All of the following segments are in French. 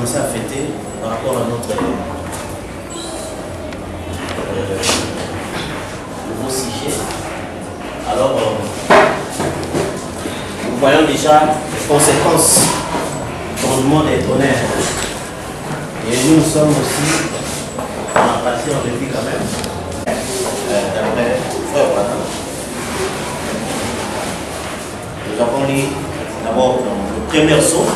commencer à fêter par rapport à notre nouveau sujet. Alors, nous voyons déjà les conséquences du rendement des tonnerres. Et nous sommes aussi, on a passé en revue quand même, d'après Frère Branham. Nous avons lu d'abord le premier saut.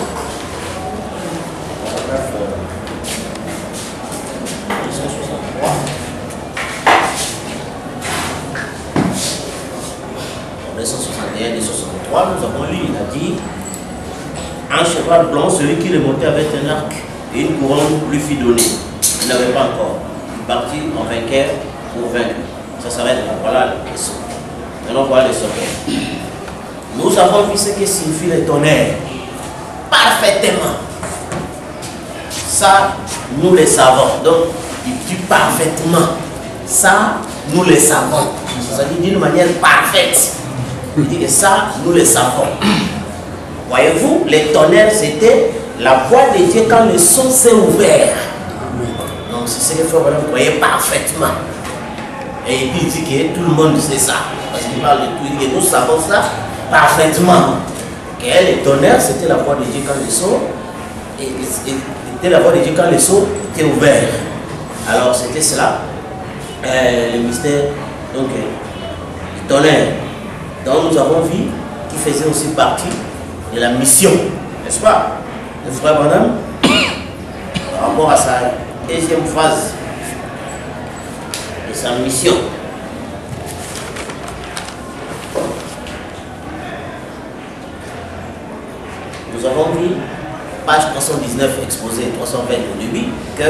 En 261 et 63, nous avons lu, il a dit: un cheval blanc, celui qui le montait avec un arc et une couronne lui fut donnée. Il n'avait pas encore. Il partit en vainqueur pour vaincre. Ça s'arrête là. Voilà les sauts. Maintenant, voilà les sommets. Nous avons vu ce que signifie le tonnerre parfaitement. Ça, nous le savons. Donc, il dit parfaitement. Ça, nous le savons. Ça dit d'une manière parfaite. Il dit que ça, nous le savons. Voyez-vous, les tonnerres, c'était la voix de Dieu quand le son s'est ouvert. Donc, c'est ce que Frère Branham voyait parfaitement. Et puis, il dit que tout le monde sait ça. Parce qu'il parle de tout. Il dit que nous savons ça parfaitement. Que les tonnerres, c'était la voix de Dieu quand le son. C'était la voix de Dieu quand le son était ouvert. Alors, c'était cela. Le mystère. Donc, le tonnerre. Donc, nous avons vu qui faisait aussi partie de la mission, n'est-ce pas, le Frère Branham, par rapport à sa deuxième phase de sa mission. Nous avons vu, page 319 exposé, 320 au début, que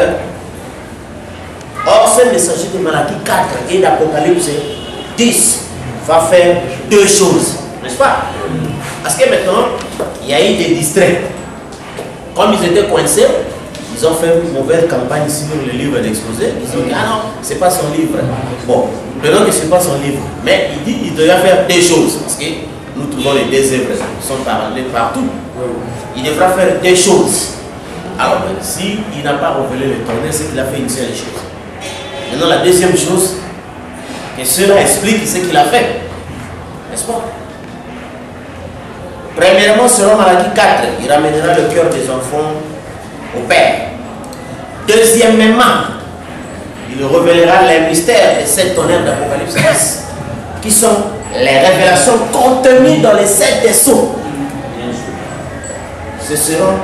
or ce messager de Malachie 4 et d'Apocalypse 10 va faire deux choses, n'est-ce pas? Parce que maintenant, il y a eu des distraits. Comme ils étaient coincés, ils ont fait une mauvaise campagne sur le livre d'exposé. Ils ont dit: ah non, c'est pas son livre. Bon, maintenant que c'est pas son livre, mais il dit qu'il devrait faire deux choses. Parce que nous trouvons les deux œuvres qui sont parlées partout. Il devra faire deux choses. Alors, s'il n'a pas révélé le tonnerre, c'est qu'il a fait une seule chose. Maintenant, la deuxième chose, que cela explique ce qu'il a fait. N'est-ce pas? Premièrement, selon Malachie 4, il ramènera le cœur des enfants au Père. Deuxièmement, il révélera les mystères des 7 tonnerres d'Apocalypse 10, qui sont les révélations contenues dans les 7 sceaux. Ce seront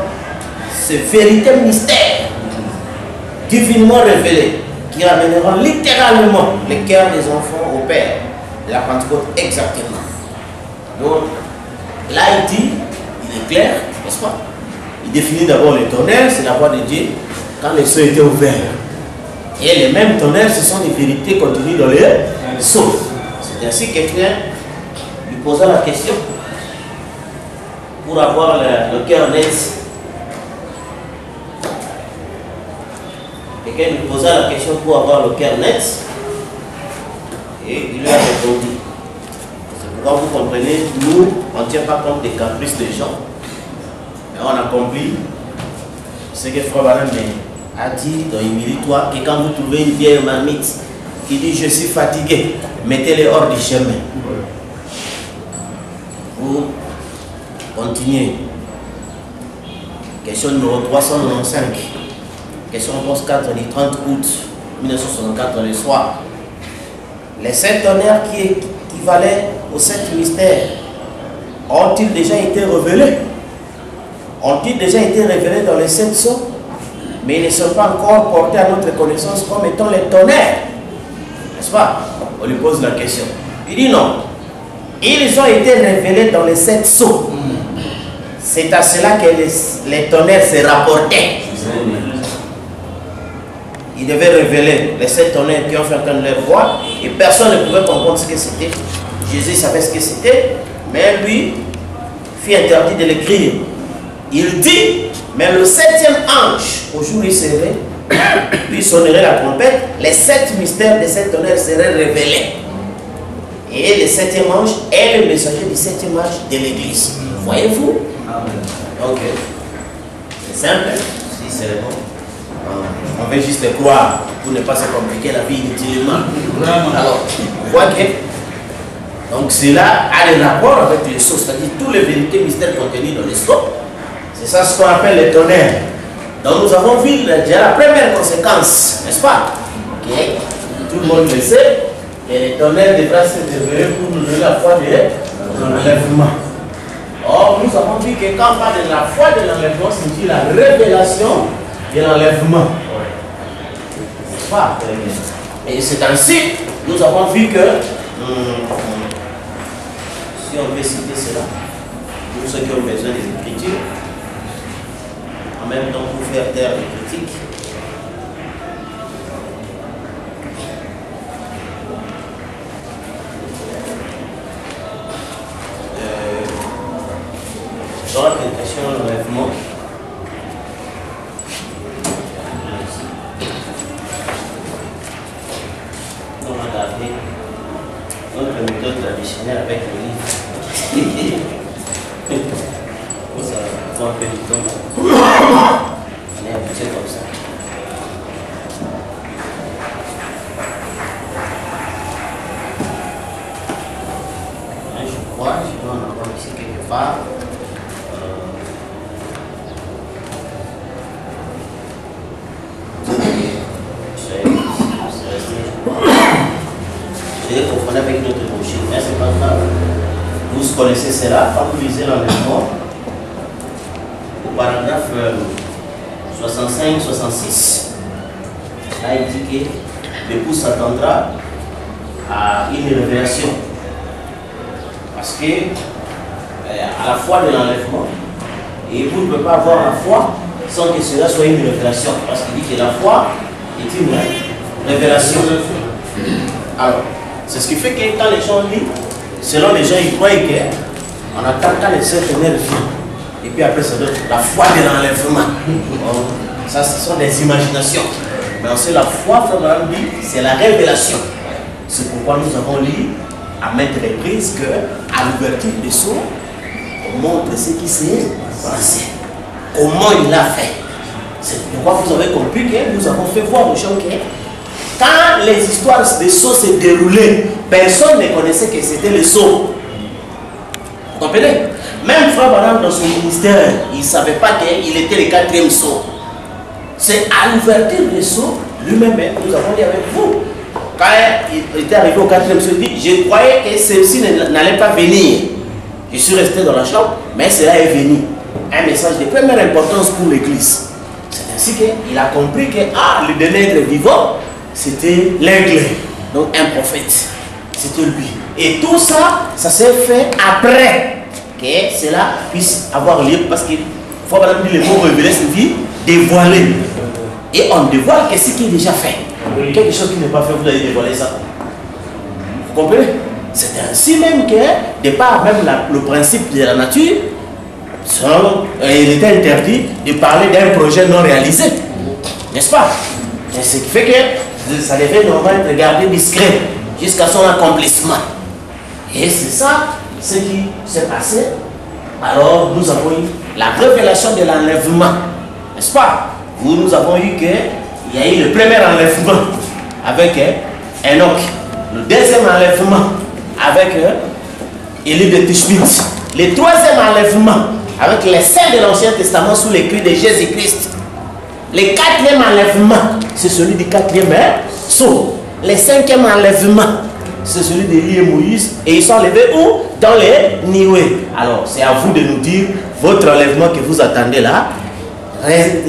ces véritables mystères divinement révélés qui ramèneront littéralement le cœur des enfants au Père. La Pentecôte exactement. Donc, là, il dit, il est clair, n'est-ce pas? Il définit d'abord le tonnerre, c'est la voix de Dieu, quand les cieux étaient ouverts. Et les mêmes tonnerres, ce sont des vérités contenues dans les sceaux. C'est ainsi que quelqu'un lui posa la question pour avoir le cœur net. Quelqu'un lui posa la question pour avoir le cœur net. Et il lui a répondu. C'est pourquoi vous comprenez, nous, on ne tient pas compte des caprices des gens. Mais on accomplit ce que Frère Branham a dit dans Humilite-toi, que quand vous trouvez une vieille marmite qui dit: je suis fatigué, mettez-les hors du chemin. Vous continuez. Question numéro 395. Question réponse 4 du 30 août 1964 le soir. Les 7 tonnerres qui équivalaient aux 7 mystères ont-ils déjà été révélés? Ont-ils déjà été révélés dans les 7 sceaux? Mais ils ne sont pas encore portés à notre connaissance comme étant les tonnerres. N'est-ce pas? On lui pose la question. Il dit non. Ils ont été révélés dans les 7 sceaux. C'est à cela que les tonnerres se rapportaient. Il devait révéler les 7 tonnerres qui ont fait entendre leur voix et personne ne pouvait comprendre ce que c'était. Jésus savait ce que c'était, mais lui fut interdit de l'écrire. Il dit: mais le 7e ange, au jour où il serait, lui sonnerait la trompette, les 7 mystères de 7 tonnerres seraient révélés. Et le 7e ange est le messager du 7e ange de l'église. Voyez-vous? Donc, c'est simple. cérémonie. On veut juste croire pour ne pas se compliquer la vie inutilement. Alors, vous voyez, donc cela a des rapports avec les sceaux, c'est-à-dire tous les vérités mystères contenus dans les sceaux. C'est ça ce qu'on appelle les tonnerres. Donc nous avons vu déjà la première conséquence, n'est-ce pas? Okay. Tout le monde le sait, et les tonnerres devraient se révéler pour nous donner la foi de l'enlèvement. Or, nous avons vu que quand on parle de la foi de l'enlèvement, c'est la révélation de l'enlèvement. N'est-ce pas? Et c'est ainsi, nous avons vu que, si on veut citer cela, pour ceux qui ont besoin des Écritures, en même temps pour faire taire les critiques, dans la prédication de l'enlèvement, on va garder notre méthode traditionnelle avec le livre. Ça prend un peu de temps. On est habitué comme ça. Je crois, je dois en avoir ici quelque part. Je l'ai confondu avec notre brochure, mais c'est pas grave. Vous connaissez cela, quand vous lisez l'enlèvement, au paragraphe 65-66, là il dit que l'époux s'attendra à une révélation. Parce que à la foi de l'enlèvement, l'époux ne peut pas avoir la foi sans que cela soit une révélation. Parce qu'il dit que la foi est une révélation. Alors, c'est ce qui fait que quand les gens lisent, selon les gens, ils croient qu'on attend quand les sœurs ténèbres viennent. Et puis après, ça donne la foi de l'enlèvement. Ça, ce sont des imaginations. Mais on sait la foi, Frère dit, c'est la révélation. C'est pourquoi nous avons lu à maintes reprises qu'à l'ouverture des sceaux, on montre ce qui s'est passé. Comment il l'a fait. C'est pourquoi vous avez compris que nous avons fait voir aux gens que quand les histoires des sceaux se déroulaient, personne ne connaissait que c'était le sceau. Vous comprenez? Même Frère Branham dans son ministère, il ne savait pas qu'il était le 4e sceau. C'est à l'ouverture des sceaux, lui-même, nous avons dit avec vous. Quand il était arrivé au 4e sceau, il dit, je croyais que ceci n'allait pas venir. Je suis resté dans la chambre, mais cela est venu. Un message de première importance pour l'Église. C'est ainsi qu'il a compris que le dernier être vivant, c'était l'aigle, donc un prophète. C'était lui. Et tout ça, ça s'est fait après que cela puisse avoir lieu, parce qu'il faut dire le mot révélé signifie dévoiler. Et on dévoile que ce qui est déjà fait. Quelque chose qui n'est pas fait, vous allez dévoiler ça. Vous comprenez? C'est ainsi même que, de par même le principe de la nature, il était interdit de parler d'un projet non réalisé. N'est-ce pas? Et ce qui fait que ça devait normalement être gardé discret jusqu'à son accomplissement. Et c'est ça ce qui s'est passé. Alors nous avons eu la révélation de l'enlèvement. N'est-ce pas? Où nous avons eu qu'il y a eu le premier enlèvement avec Enoch. Le deuxième enlèvement avec Élie de Tishbite. Le troisième enlèvement avec les saints de l'Ancien Testament sous l'écrit de Jésus-Christ. Le 4e enlèvement, c'est celui du 4e sceau. Le 5e enlèvement, c'est celui d'Élie et Moïse. Et ils sont enlevés où? Dans les Nioué. Alors, c'est à vous de nous dire, votre enlèvement que vous attendez là, est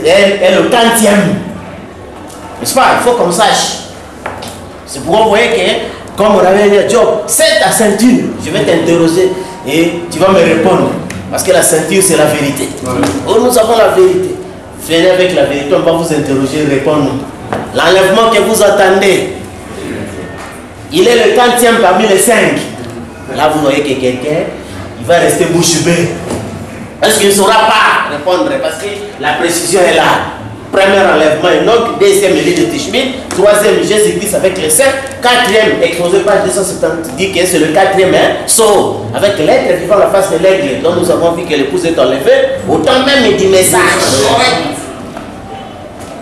le 40e. N'est-ce pas? Il faut qu'on sache. C'est pourquoi vous voyez que, comme on avait dit à Job, c'est ta ceinture, je vais t'interroger et tu vas me répondre. Parce que la ceinture, c'est la vérité. Oh, nous avons la vérité. Venez avec la vérité, on va vous interroger, répondre. L'enlèvement que vous attendez, il est le 40e parmi les 5. Là, vous voyez que quelqu'un, il va rester bouche bée. Parce qu'il ne saura pas répondre, parce que la précision est là. Premier enlèvement, Enoch, deuxième, Élie de Tishbite, troisième, Jésus-Christ avec les saints, quatrième, exposé page 270, dit que c'est le 4e sceau, avec l'être vivant la face de l'aigle, dont nous avons vu que l'épouse est enlevée, autant même du message.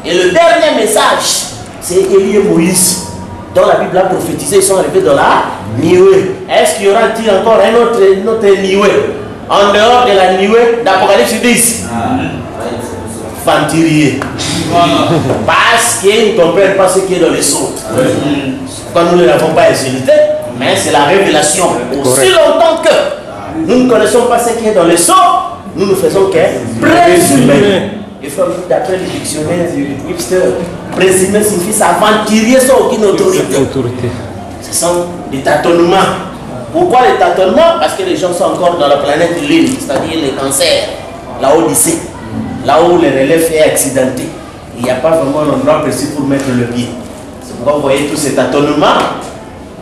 Et le dernier message, c'est Élie et Moïse. Dans la Bible a prophétisé, ils sont arrivés dans la nuée. Est-ce qu'il y aura-t-il encore un autre nuée en dehors de la nuée d'Apocalypse 10? Venturier. Parce qu'ils ne comprennent pas ce qui est dans les sceaux. Quand nous ne l'avons pas exécuté, mais c'est la révélation. Aussi longtemps que nous ne connaissons pas ce qui est dans les sceaux, nous ne faisons que présumer. Il faut d'après le dictionnaire du Webster, présumer signifie s'aventurier sans aucune autorité. Ce sont des tâtonnements. Pourquoi les tâtonnements? Parce que les gens sont encore dans la planète Lune, c'est-à-dire les cancers, la Odyssée, là où le relève est accidenté. Il n'y a pas vraiment un endroit précis pour mettre le pied. C'est pourquoi vous voyez tous ces tâtonnements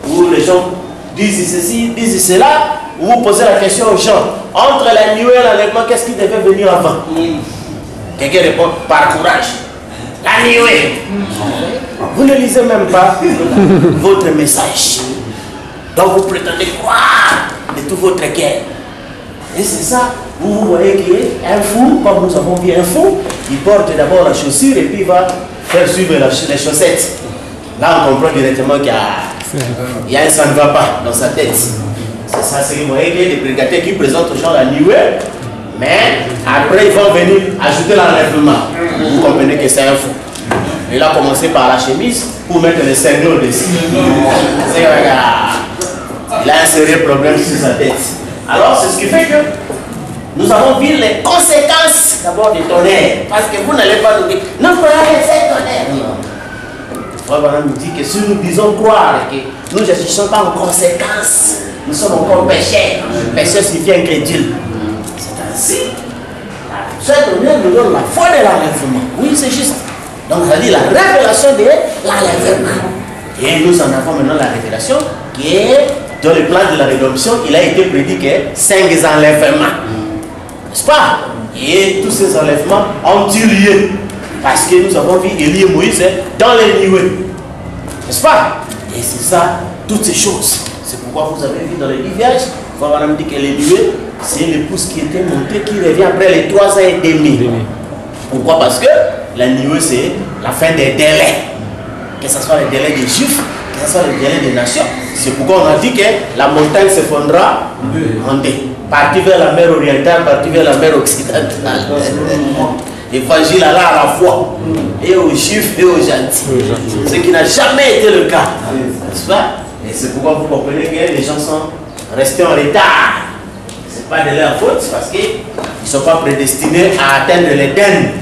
où les gens disent ceci, disent cela, où vous posez la question aux gens, entre la nuée et l'enlèvement, qu'est-ce qui devait venir avant? Quelqu'un répond par courage. La nuée. Vous ne lisez même pas votre message. Donc vous prétendez croire de tout votre cœur. Et c'est ça, vous voyez qu'il y a un fou, comme nous avons vu un fou, il porte d'abord la chaussure et puis il va faire suivre les chaussettes. Là on comprend directement qu'il y a un ça ne va pas dans sa tête. C'est ça, c'est que vous voyez qu'il y a des prédicateurs qui présentent aux gens la nuée, mais après ils vont venir ajouter l'enlèvement. Vous comprenez que c'est un fou. Il a commencé par la chemise pour mettre les cerneaux dessus. Il a un sérieux problème sur sa tête. Alors c'est ce qui fait que nous avons vu les conséquences d'abord du tonnerre. Parce que vous n'allez pas nous dire, nous prenons l'effet tonnerre. Frère Branham nous dit que si nous disons croire que nous n'agissons pas en conséquence, nous sommes encore pécheurs. Pécheurs signifie incrédule. C'est ainsi. Ce tonnerre nous donne la foi de l'enlèvement. Oui, c'est juste. Donc ça dit la révélation de l'enlèvement. Et nous en avons maintenant la révélation qui est dans le plan de la rédemption. Il a été prédit que 5 enlèvements. N'est-ce pas? Et tous ces enlèvements ont eu lieu. Parce que nous avons vu Élie et Moïse dans les nuées. N'est-ce pas? Et c'est ça, toutes ces choses. C'est pourquoi vous avez vu dans les 10 vierges, on va me dire que les nuées, c'est l'épouse qui était montée, qui revient après les 3 ans et demi. Pourquoi? Parce que la nuée, c'est la fin des délais. Que ce soit les délais des Juifs, que ce soit les délais des nations. C'est pourquoi on a dit que la montagne s'effondrera en deux. Partie vers la mer orientale, partie vers la mer occidentale. L'évangile là à la fois, et aux Juifs et aux gentils. Ce qui n'a jamais été le cas. N'est-ce pas? Et c'est pourquoi vous comprenez que les gens sont restés en retard. Ce n'est pas de leur faute, parce qu'ils ne sont pas prédestinés à atteindre l'Éden.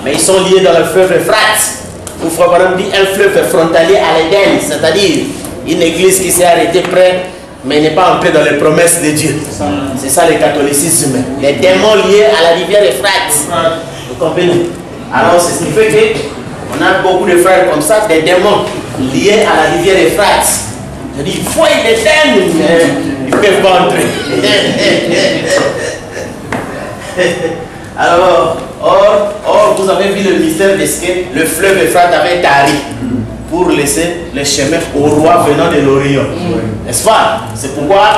Mais ils sont liés dans le fleuve Euphrate. Vous frère Branham dit un fleuve frontalier à l'Éden, c'est-à-dire une église qui s'est arrêtée près, mais n'est pas entrée dans les promesses de Dieu. C'est ça le catholicisme. Les démons liés à la rivière Euphrate. Vous comprenez? Alors c'est ce qui fait qu'on a beaucoup de frères comme ça, des démons liés à la rivière Euphrate. Je dis, il faut les démons, mais ils ne peuvent pas entrer. Alors, or, vous avez vu le mystère de ce que le fleuve Euphrate avait tari pour laisser le chemin au roi venant de l'Orient. N'est-ce pas? C'est pourquoi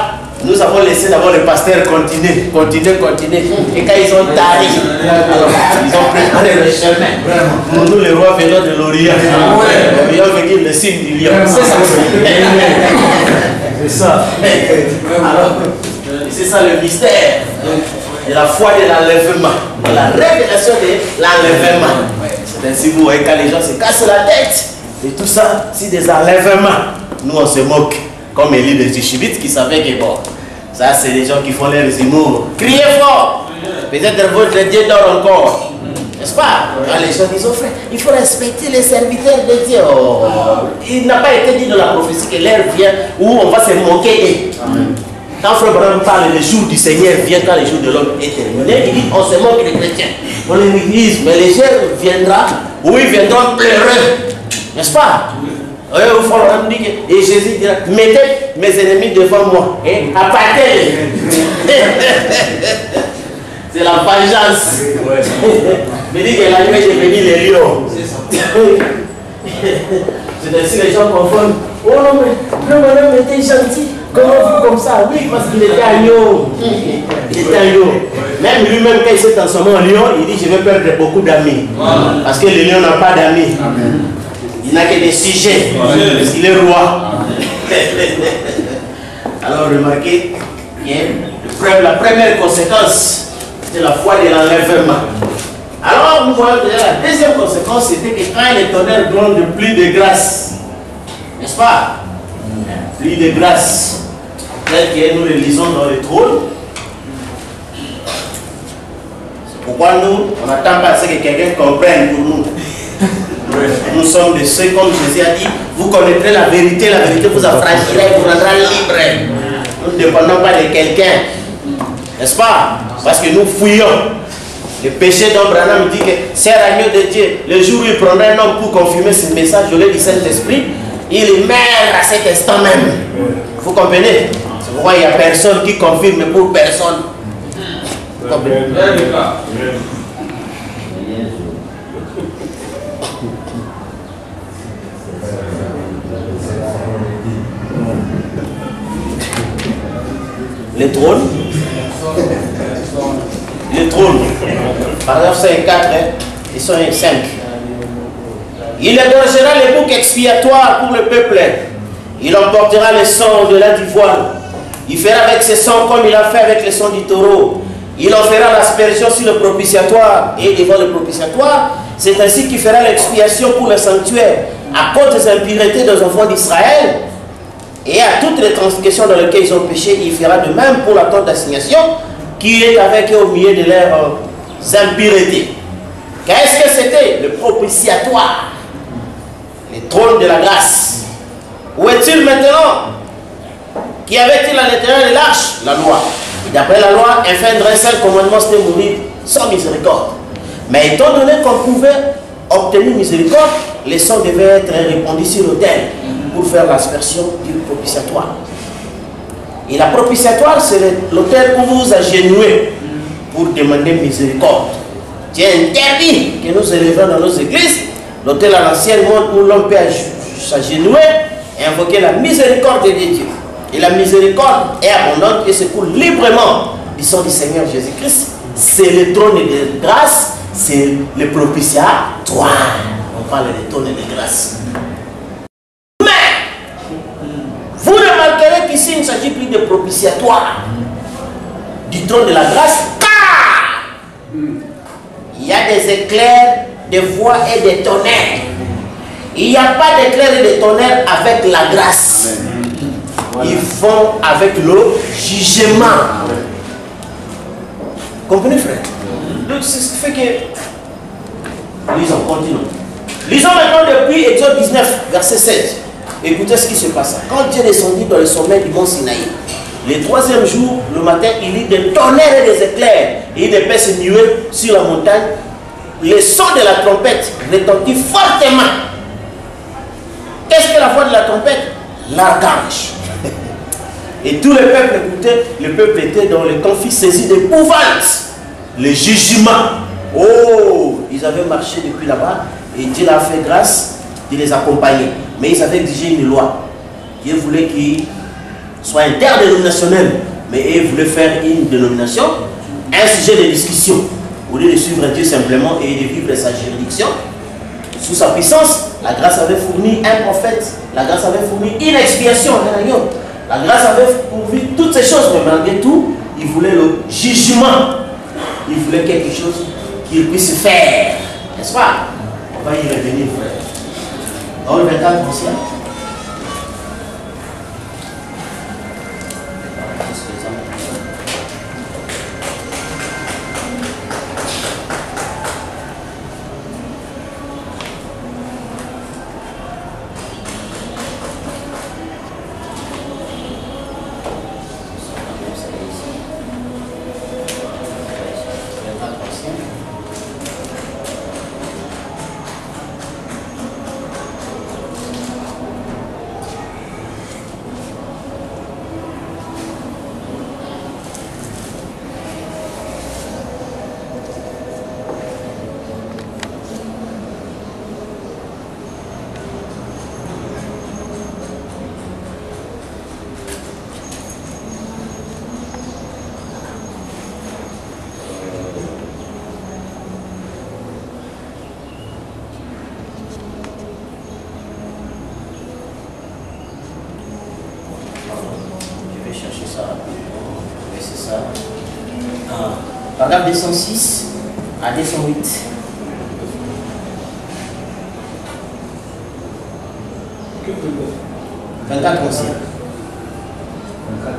nous avons laissé d'abord le pasteur continuer. Et quand ils ont tari, alors, ils ont préparé le chemin. Pour nous, le roi venant de l'Orient, l'Orient veut dire le signe du lion. C'est ça. Alors, c'est ça le mystère. Et la foi de l'enlèvement, la révélation de l'enlèvement. C'est ainsi que vous voyez quand les gens se cassent la tête. Et tout ça, c'est des enlèvements. Nous on se moque. Comme Élie de Tishibites qui savait que bon, ça c'est les gens qui font leurs humours. Criez fort. Peut-être votre Dieu dort encore. N'est-ce pas? Quand les gens disent, oh frère, il faut respecter les serviteurs de Dieu. Oh. Il n'a pas été dit dans la prophétie que l'heure vient où on va se moquer d'eux. Quand Frère Branham parle, le jour du Seigneur vient quand le jour de l'homme est terminé, il dit on se moque des chrétiens. On les néglige, mais les gens viendront, où ils viendront pleurer. N'est-ce pas? Oui, Frère Branham dit que et Jésus dira, mettez mes ennemis devant moi et abattez-les. C'est la vengeance. Mais dit que la nuit est devenue les lions. C'est ainsi que les gens confondent. Oh non, mais le bonhomme était gentil. Comment vous comme ça? Oui, parce qu'il était agneau. Il était agneau. Même lui-même, quand il s'est transformé en lion, il dit je vais perdre beaucoup d'amis. Parce que le lion n'a pas d'amis. Il n'a que des sujets. Parce qu'il est roi. Alors remarquez, la première conséquence, c'est la foi de l'enlèvement. Alors vous voyez déjà la deuxième conséquence, c'était que quand les tonnerres grondent de pluie de grâce, n'est-ce pas? Pluie de grâce, tel que nous le lisons dans le trône. C'est pourquoi nous, on n'attend pas à ce que quelqu'un comprenne pour nous. Nous sommes de ceux, comme Jésus a dit, vous connaîtrez la vérité vous affranchira et vous rendra libre. Nous ne dépendons pas de quelqu'un, n'est-ce pas? Parce que nous fouillons. Le péché d'Abraham dit que c'est l'agneau de Dieu. Le jour où il prendra un homme pour confirmer ce message, je l'ai dit Saint-Esprit, il meurt à cet instant même. Vous comprenez? C'est pourquoi il n'y a personne qui confirme pour personne. Vous comprenez? Les trônes. Les trônes. Paragraphe 54 et 5. Il égorgera les boucs expiatoires pour le peuple. Il emportera le sang au-delà du voile. Il fera avec ce sang comme il a fait avec le sang du taureau. Il en fera l'aspersion sur le propitiatoire et devant le propitiatoire. C'est ainsi qu'il fera l'expiation pour le sanctuaire à cause des impuretés des enfants d'Israël et à toutes les transgressions dans lesquelles ils ont péché. Il fera de même pour la tente d'assignation qui est avec eux au milieu de leurs impuretés. Qu'est-ce que c'était? Le propitiatoire, le trône de la grâce. Où est-il maintenant? Qu'y avait-il à l'intérieur de l'arche? La loi. Et d'après la loi, enfreindre un seul commandement, c'était mourir sans miséricorde. Mais étant donné qu'on pouvait obtenir miséricorde, les sangs devaient être répandus sur l'autel pour faire l'aspersion du propitiatoire. Et la propitiatoire, c'est l'autel où vous vous agenouillez pour demander miséricorde. C'est interdit que nous élevions dans nos églises l'autel à l'ancienne monde où l'homme peut s'agenouiller et invoquer la miséricorde de Dieu. Et la miséricorde est abondante et se coule librement du sang du Seigneur Jésus-Christ. C'est le trône de grâce, c'est le propitiatoire. On parle de trône de grâce. Mais, vous remarquerez qu'ici il ne s'agit plus de propitiatoire, du trône de la grâce, car il y a des éclairs, des voix et des tonnerres. Il n'y a pas d'éclairs et de tonnerres avec la grâce. Ils font avec le jugement. Comprenez, frère? Donc, c'est ce qui fait que... Lisons, continuons. Lisons maintenant depuis Exode 19, verset 7. Écoutez ce qui se passe. Quand Dieu descendit dans le sommet du mont Sinaï, le troisième jour, le matin, il y eut des tonnerres et des éclairs. Et des pèces nuées sur la montagne. Le son de la trompette retentit fortement. Qu'est-ce que la voix de la trompette? L'archange. Et tout le peuple écoutait, le peuple était dans le conflit saisi d'épouvante. Le jugement. Oh, ils avaient marché depuis là-bas et Dieu leur a fait grâce de les accompagner. Mais ils avaient exigé une loi. Dieu voulait qu'ils soient interdénominationnels. Mais ils voulaient faire une dénomination, un sujet de discussion. Au lieu de suivre Dieu simplement et de vivre sa juridiction, sous sa puissance, la grâce avait fourni un prophète. La grâce avait fourni une expiation, un agneau. La grâce avait pourvu toutes ces choses, mais malgré tout, il voulait le jugement. Il voulait quelque chose qu'il puisse faire. N'est-ce pas? On va y revenir, frère. Dans le 24 ancien. Paragraphe 206 à 208. Que peut 24 anciens. 24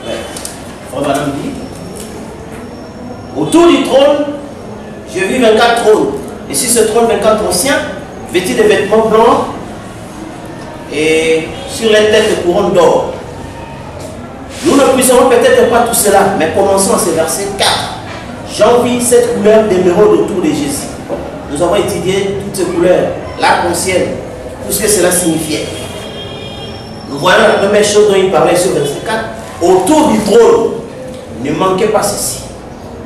Ouais. Frère Madame dit, autour du trône, j'ai vu 24 trônes. Et sur ce trône, 24 anciens, vêtus de vêtements blancs et sur les têtes de couronnes d'or. Nous ne puisserons peut-être pas tout cela, mais commençons à ce verset 4. J'ai vu cette couleur d'émeraude autour de Jésus. Nous avons étudié toutes ces couleurs, l'arc-en-ciel, tout ce que cela signifiait. Nous voyons la première chose dont il parlait sur verset 4. Autour du trône, ne manquez pas ceci.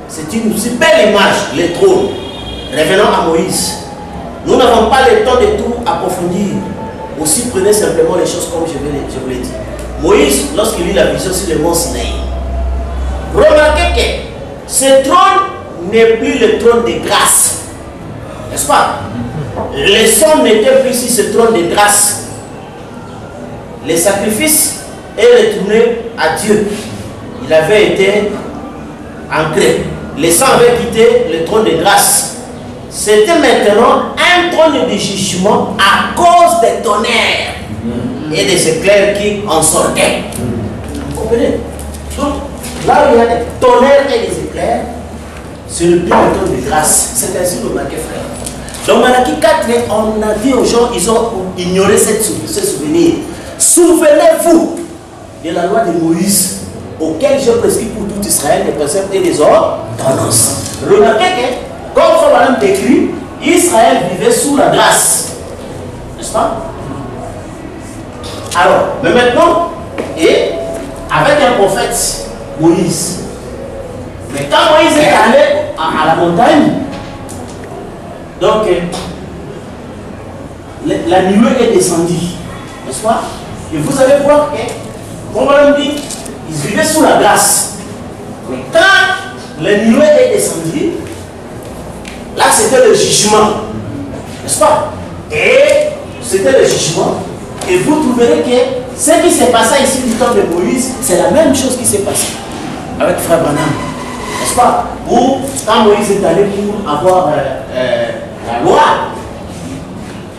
C'est une aussi belle image, les trônes. Revenons à Moïse. Nous n'avons pas le temps de tout approfondir. Aussi prenez simplement les choses comme je vous l'ai dit. Moïse, lorsqu'il lit la vision sur le mont Sinaï, remarquez que ce trône n'est plus le trône de grâce. N'est-ce pas? Le sang n'était plus sur ce trône de grâce. Les sacrifices est retourné à Dieu. Il avait été ancré. Le sang avait quitté le trône de grâce. C'était maintenant un trône de jugement à cause des tonnerres et des éclairs qui en sortaient. Vous comprenez? Donc, là où il y a des tonnerres et des éclairs, c'est le plus le trône de grâce. C'est ainsi le marqué, frère. Donc, Malachie 4, on a dit aux gens, ils ont ignoré ce souvenir. Souvenez-vous de la loi de Moïse, auquel je prescris pour tout Israël des préceptes et des ordonnances. Remarquez que, comme Frère Branham décrit, Israël vivait sous la grâce. N'est-ce pas? Alors, mais maintenant, et avec un prophète, Moïse. Mais quand Moïse est allé à la montagne, donc la nuée est descendue. N'est-ce pas? Et vous allez voir que, comme on dit, ils vivaient sous la grâce. Mais quand la nuée est descendue, là c'était le jugement. N'est-ce pas? Et c'était le jugement. Et vous trouverez que ce qui s'est passé ici du temps de Moïse, c'est la même chose qui s'est passée avec Frère Branham. N'est-ce pas? Où, quand Moïse est allé pour avoir la loi,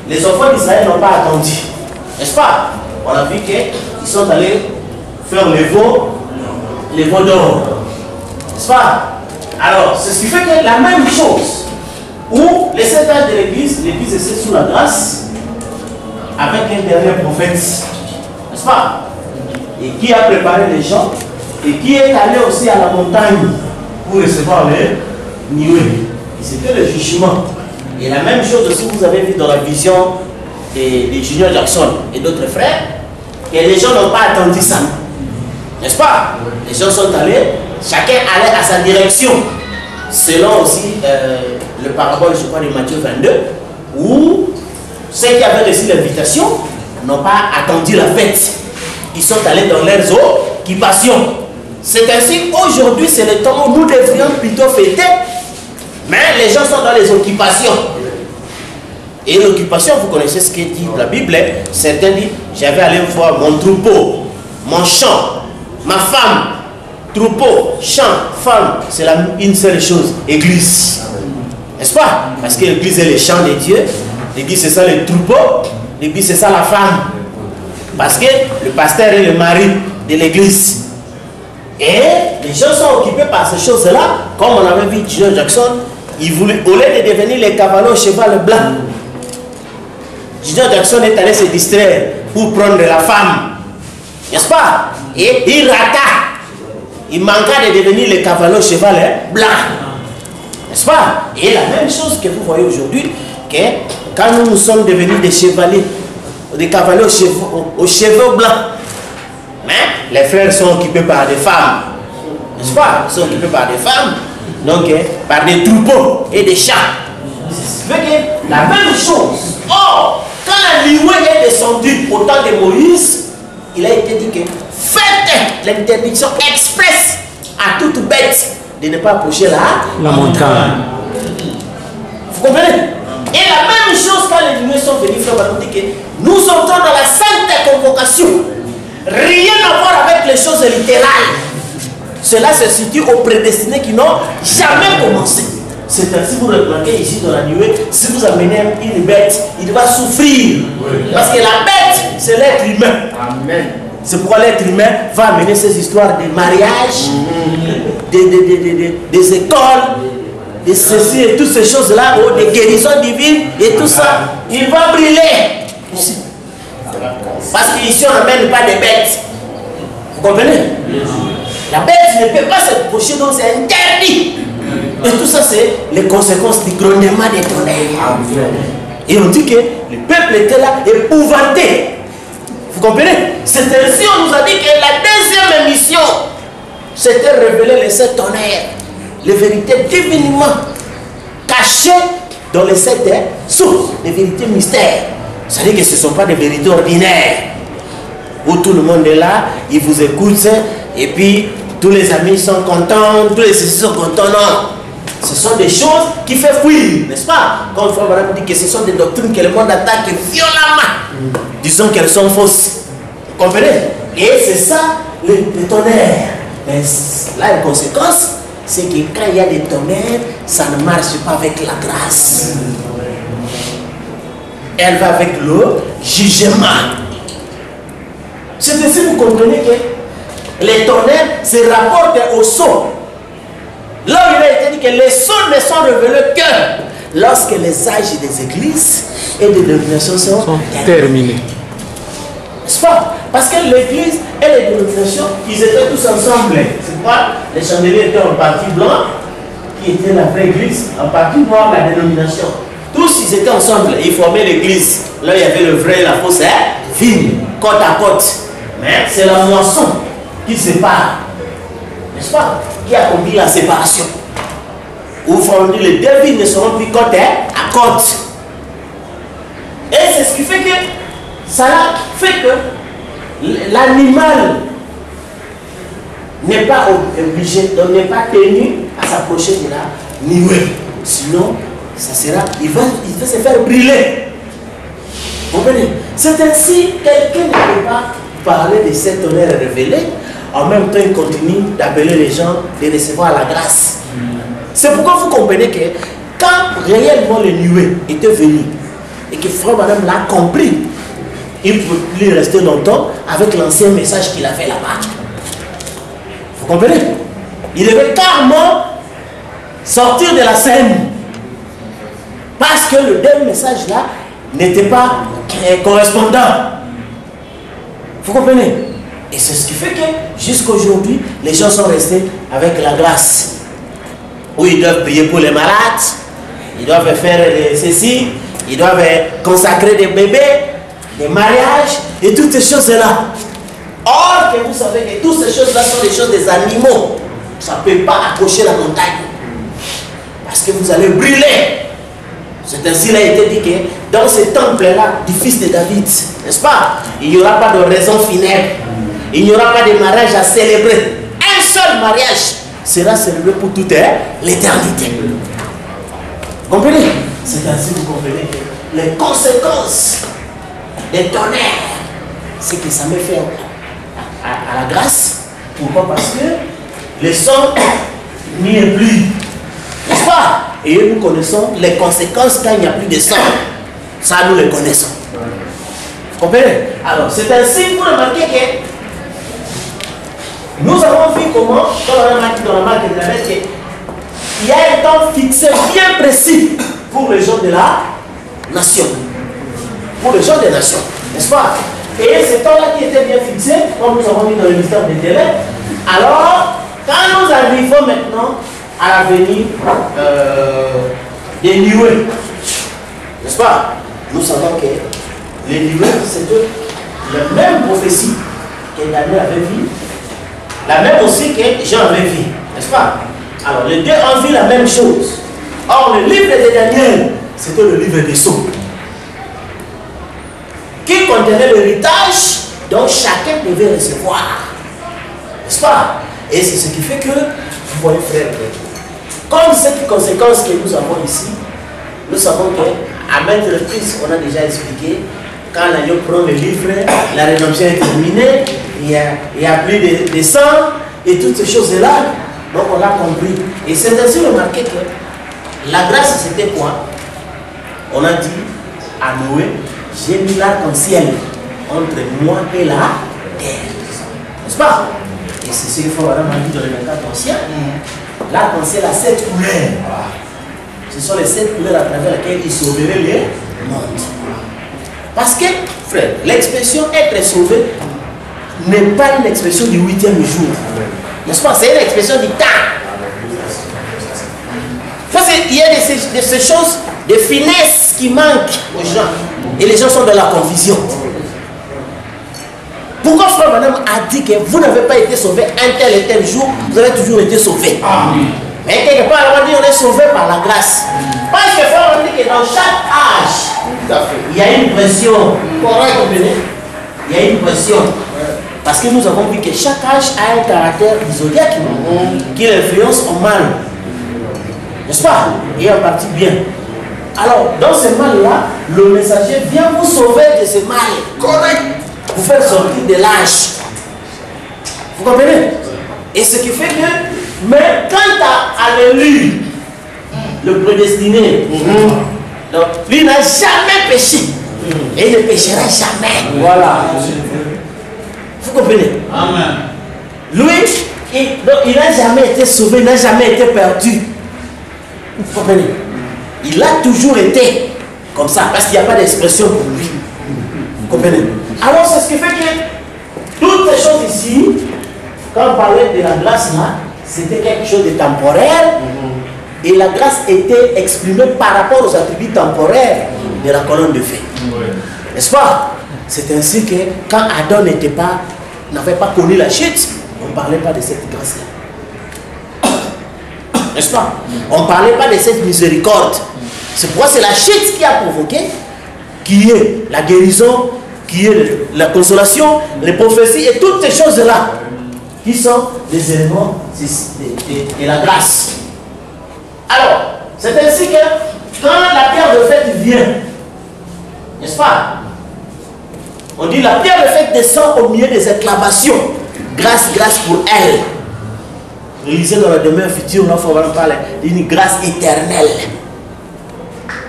les enfants d'Israël n'ont pas attendu. N'est-ce pas? On a vu qu'ils sont allés faire les veaux d'or. N'est-ce pas? Alors, c'est ce qui fait que la même chose, où les 7 âges de l'église est sous la grâce, avec un dernier prophète. N'est-ce pas? Et qui a préparé les gens, et qui est allé aussi à la montagne pour recevoir les nuées. Et c'était le jugement. Et la même chose aussi, vous avez vu dans la vision des Junior Jackson et d'autres frères, que les gens n'ont pas attendu ça. N'est-ce pas? Les gens sont allés, chacun allait à sa direction. Selon aussi le parabole, je crois, de Matthieu 22, où ceux qui avaient reçu l'invitation n'ont pas attendu la fête. Ils sont allés dans leurs occupations. C'est ainsi, aujourd'hui, c'est le temps où nous devrions plutôt fêter, mais les gens sont dans les occupations. Et l'occupation, vous connaissez ce que dit la Bible. Certains disent, j'avais allé voir mon troupeau, mon champ, ma femme. Troupeau, champ, femme, c'est une seule chose, église. N'est-ce pas? Parce que l'église est le champ de Dieu. L'église c'est ça le troupeau. L'église c'est ça la femme. Parce que le pasteur est le mari de l'église. Et les gens sont occupés par ces choses-là. Comme on avait vu Junior Jackson, il voulait, au lieu de devenir les cavaliers au cheval blanc, Junior Jackson est allé se distraire pour prendre la femme. N'est-ce pas? Et il rata. Il manqua de devenir le cavalier au cheval blanc. N'est-ce pas? Et la même chose que vous voyez aujourd'hui, que quand nous sommes devenus des chevaliers, des cavaliers aux cheveux blancs, mais les frères sont occupés par des femmes. N'est-ce pas? Ils sont occupés par des femmes, donc par des troupeaux et des chats. Ça fait que la même chose. Or, quand la nuée est descendue au temps de Moïse, il a été dit que faites l'interdiction expresse à toute bête de ne pas approcher la montagne. Vous comprenez? Et la même chose quand les nuées sont venues, frère Banou dit que nous entrons dans la sainte convocation. Rien à voir avec les choses littérales. Cela se situe aux prédestinés qui n'ont jamais commencé. C'est ainsi que vous remarquez ici dans la nuée, si vous amenez une bête, il va souffrir. Parce que la bête, c'est l'être humain. Amen. C'est pourquoi l'être humain va amener ces histoires de mariage, des écoles, de ceci et toutes ces choses-là, des guérisons divines et tout ça. Il va brûler. Parce qu'ici on n'amène pas des bêtes. Vous comprenez? La bête ne peut pas se coucher, donc c'est interdit. Et tout ça, c'est les conséquences du grondement des tonnerres. Et on dit que le peuple était là épouvanté. Vous comprenez? C'est ainsi on nous a dit que la deuxième émission, c'était révéler les 7 tonnerres, les vérités divinement cachées dans les 7 sources, les vérités mystères. C'est-à-dire que ce ne sont pas des vérités ordinaires, où tout le monde est là, il vous écoute, et puis tous les amis sont contents, tous les ceci sont contents. Non. Ce sont des choses qui font fuir, n'est-ce pas? Quand le frère Branham dit que ce sont des doctrines que le monde attaque violemment, disons qu'elles sont fausses. Vous comprenez? Et c'est ça le tonnerre. Mais là, la conséquence, c'est que quand il y a des tonnerres, ça ne marche pas avec la grâce. Elle va avec le jugement. C'est ainsi que vous comprenez que les tonnerres se rapportent au sceau. Là où il a été dit que les sceaux ne sont révélés que lorsque les âges des églises et des dénominations sont terminés. N'est-ce pas? Parce que l'église et les dénominations, ils étaient tous ensemble. C'est pourquoi les chandeliers étaient en partie blanc, qui était la vraie église, en partie noire, la dénomination. Tous ils étaient ensemble, ils formaient l'église. Là il y avait le vrai et la fausse vigne, côte à côte. Mais c'est la moisson qui sépare. N'est-ce pas? Qui accomplit la séparation. Où les deux vignes ne seront plus côte à côte. Et c'est ce qui fait que ça fait que l'animal n'est pas obligé, donc n'est pas tenu à s'approcher de la nuée. Sinon, ça sera, il va se faire brûler. Vous comprenez? C'est ainsi quelqu'un ne peut pas parler de cette tonnerre révélée. En même temps, il continue d'appeler les gens de recevoir la grâce. C'est pourquoi vous comprenez que quand réellement les nuées étaient venues et que Frère Madame l'a compris, il ne pouvait plus rester longtemps avec l'ancien message qu'il avait là-bas. Vous comprenez? Il devait carrément sortir de la scène. Parce que le dernier message là n'était pas correspondant. Vous comprenez? Et c'est ce qui fait que jusqu'à aujourd'hui, les gens sont restés avec la grâce. Où ils doivent prier pour les malades, ils doivent faire ceci, ils doivent consacrer des bébés, des mariages et toutes ces choses-là. Or que vous savez que toutes ces choses-là sont des choses des animaux. Ça ne peut pas accrocher la montagne. Parce que vous allez brûler. C'est ainsi qu'il a été dit que dans ce temple-là du fils de David, n'est-ce pas? Il n'y aura pas de raison funèbre. Il n'y aura pas de mariage à célébrer. Un seul mariage sera célébré pour toute l'éternité. Vous comprenez? C'est ainsi que vous comprenez que les conséquences des tonnerres, c'est que ça me fait à la grâce. Pourquoi? Parce que le sang n'y est plus. N'est-ce pas? Et nous connaissons les conséquences quand il n'y a plus de sang. Ça, nous les connaissons. Vous comprenez? Alors, c'est ainsi que vous remarquez que nous avons vu comment, quand on a remarqué dans la marque de la bête, qu'il y a un temps fixé bien précis pour les gens de la nation. Pour les gens des nations. N'est-ce pas? Et ce temps-là qui était bien fixé, comme nous avons vu dans le mystère des télé, alors, quand nous arrivons maintenant à la venue des nuées, n'est-ce pas? Nous savons que les nuées, c'était la même prophétie que Daniel avait vue, la même aussi que Jean avait vue, n'est-ce pas? Alors, les deux ont vu la même chose. Or, le livre de Daniel, c'était le livre des sceaux, qui contenait l'héritage dont chacun devait recevoir, n'est-ce pas? Et c'est ce qui fait que, vous voyez frère, comme cette conséquence que nous avons ici, nous savons qu'à maintes reprises, on a déjà expliqué, quand l'agneau prend le livre, la rédemption est terminée, il n'y a plus de sang, et toutes ces choses-là. Donc on l'a compris. Et c'est ainsi remarqué que la grâce, c'était quoi? On a dit à Noé, j'ai mis l'arc-en-ciel entre moi et la terre. N'est-ce pas? Et c'est ce qu'il faut vraiment dire dans le 24 ancien. L'arc-en-ciel a 7 couleurs. Ce sont les 7 couleurs à travers lesquelles il sauverait les mondes. Parce que, frère, l'expression être sauvé n'est pas une expression du 8e jour. N'est-ce pas? C'est une expression du temps. Parce qu'il y a de ces choses, des finesses qui manquent aux gens. Et les gens sont dans la confusion. Pourquoi frère madame a dit que vous n'avez pas été sauvé un tel et tel jour, vous avez toujours été sauvé? Mais quelque part, on va dire on est sauvé par la grâce. Parce que frère on dit que dans chaque âge, il y a une pression. Il y a une pression. Parce que nous avons vu que chaque âge a un caractère zodiaque qui l'influence au mal. N'est-ce pas? Et en partie bien. Alors, dans ce mal-là, le messager vient vous sauver de ce mal. Correct. Vous faire sortir de l'âge. Vous comprenez? Et ce qui fait que, mais quant à l'élu, le prédestiné, donc, lui n'a jamais péché. Et il ne péchera jamais. Voilà. Vous comprenez? Amen. Lui, il n'a jamais été sauvé, il n'a jamais été perdu. Vous comprenez? Il a toujours été comme ça, parce qu'il n'y a pas d'expression pour lui. Vous comprenez? Alors c'est ce qui fait que toutes ces choses ici, quand on parlait de la grâce là, c'était quelque chose de temporaire. Et la grâce était exprimée par rapport aux attributs temporaires de la colonne de feu. N'est-ce pas? C'est ainsi que quand Adam n'avait pas connu la chute, on ne parlait pas de cette grâce-là. N'est-ce pas? On ne parlait pas de cette miséricorde. C'est pourquoi c'est la chute qui a provoqué, qui est la guérison, qui est la consolation, les prophéties et toutes ces choses-là, qui sont des éléments de la grâce. Alors, c'est ainsi que quand la pierre de fête vient, n'est-ce pas? On dit la pierre de fête descend au milieu des acclamations. Grâce, grâce pour elle. Vous lisez dans la demeure future, là, il faut parler d'une grâce éternelle.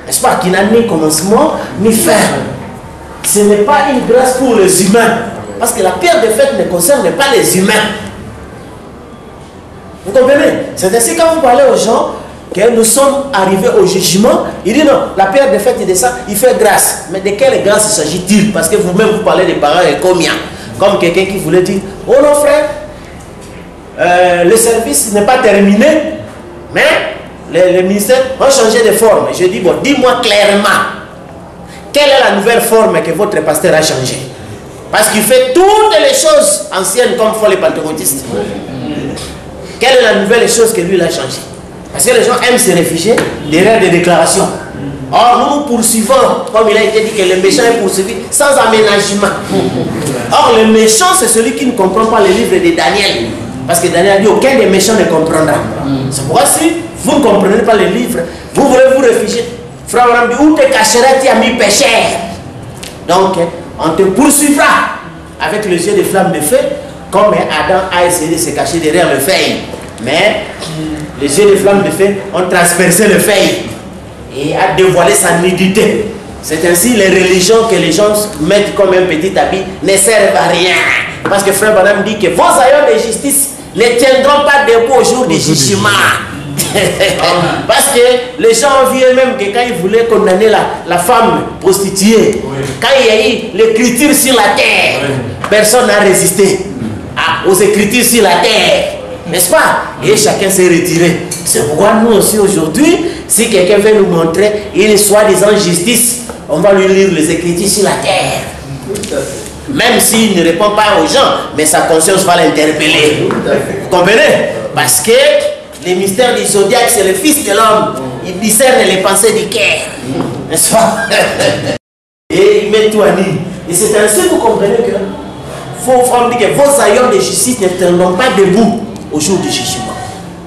N'est-ce pas? Qui n'a ni commencement, ni fin. Ce n'est pas une grâce pour les humains. Parce que la pierre de fête ne concerne pas les humains. Vous comprenez? C'est ainsi quand vous parlez aux gens que nous sommes arrivés au jugement, il dit non, la pierre de fête il descend, il fait grâce. Mais de quelle grâce s'agit-il? Parce que vous-même vous parlez des parents et combien? Comme quelqu'un qui voulait dire, oh non frère, le service n'est pas terminé, mais les ministères ont changé de forme. Je dis, bon, dis-moi clairement, quelle est la nouvelle forme que votre pasteur a changée? Parce qu'il fait toutes les choses anciennes comme font les pentecôtistes. Quelle est la nouvelle chose que lui il a changée? Parce que les gens aiment se réfugier derrière des déclarations. Or, nous poursuivons, comme il a été dit que le méchant est poursuivi sans aménagement. Or, le méchant, c'est celui qui ne comprend pas le livre de Daniel. Parce que Daniel a dit, aucun des méchants ne comprendra. C'est pourquoi si vous ne comprenez pas le livre, vous voulez vous réfugier. Frère, où te cacheras-tu à mi péché? Donc, on te poursuivra avec les yeux de flammes de feu, comme Adam a essayé de se cacher derrière le feuille. Mais les yeux de flammes de feu ont transpercé le feuille et a dévoilé sa nudité. C'est ainsi les religions que les gens mettent comme un petit habit ne servent à rien. Parce que frère Branham dit que vos aïeux de justice ne tiendront pas debout au jour du jugement. Parce que les gens ont vu eux-mêmes que quand ils voulaient condamner la femme prostituée, quand il y a eu l'écriture sur la terre, personne n'a résisté aux écritures sur la terre. N'est-ce pas? Et chacun s'est retiré. C'est pourquoi nous aussi aujourd'hui, si quelqu'un veut nous montrer une soi-disant justice, on va lui lire les écritures sur la terre. Même s'il ne répond pas aux gens, mais sa conscience va l'interpeller. Vous comprenez? Parce que les mystères du zodiaque, c'est le Fils de l'homme. Il discerne les pensées du cœur. N'est-ce pas? Et il met tout à nu. Et c'est ainsi que vous comprenez que vos femmes disent que vos aïeux de justice ne tiendront pas debout au jour du jugement.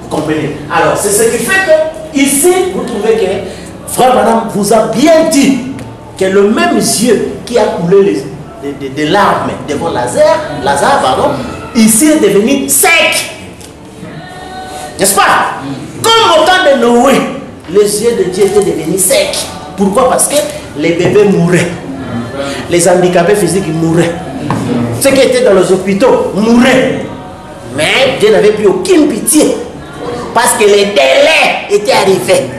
Vous comprenez? Alors, c'est ce qui fait que, ici, vous trouvez que Frère Madame vous a bien dit que le même yeux qui a coulé des larmes devant Lazare, ici est devenu sec. N'est-ce pas? Comme au temps de Noé, les yeux de Dieu étaient devenus secs. Pourquoi? Parce que les bébés mouraient. Les handicapés physiques mouraient. Ceux qui étaient dans les hôpitaux mouraient. Mais Dieu n'avait plus aucune pitié. Parce que les délais étaient arrivés.